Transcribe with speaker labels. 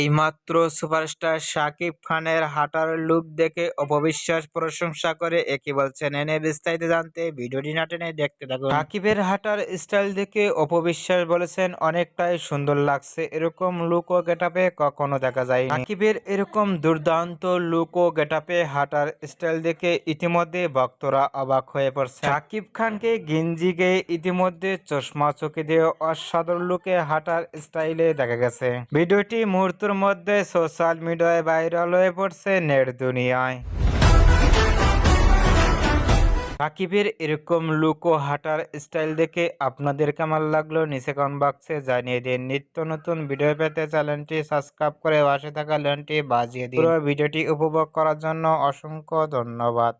Speaker 1: এইমাত্র সুপারস্টার শাকিব খানের হাঁটার লুক দেখে অপবিশ্বাস প্রশংসা করে একে বলছেন, এনে বিস্তারিত জানতে ভিডিওটি না টেনে দেখতে থাকুন। শাকিবের হাঁটার স্টাইল দেখে অপবিশ্বাস বলেছেন, অনেকটাই সুন্দর লাগছে, এরকম লুক ও গেটআপে কখনো দেখা যায়নি। শাকিবের এরকম দুর্দান্ত লুক ও গেটআপে হাঁটার স্টাইল দেখে ইতিমধ্যে ভক্তরা অবাক হয়ে পড়ছে। শাকিব খানকে গেঞ্জি গেয়ে ইতিমধ্যে চশমা চোখে দিয়ে অসাধারণ লুকে হাঁটার স্টাইলে দেখা গেছে। ভিডিওটি মুহূর্তের মধ্যে সোশ্যাল মিডিয়ায় ভাইরাল হয়ে পড়ছে নেট দুনিয়ায়। সাকিবের এরকম লুক ও হাঁটার স্টাইল দেখে আপনাদের কেমন লাগলো নিচে কমেন্ট বক্সে জানিয়ে দিন। নিত্য নতুন ভিডিও পেতে চ্যানেলটি সাবস্ক্রাইব করে পাশে থাকা ঘন্টি বাজিয়ে দিন। পুরো ভিডিওটি উপভোগ করার জন্য অসংখ্য ধন্যবাদ।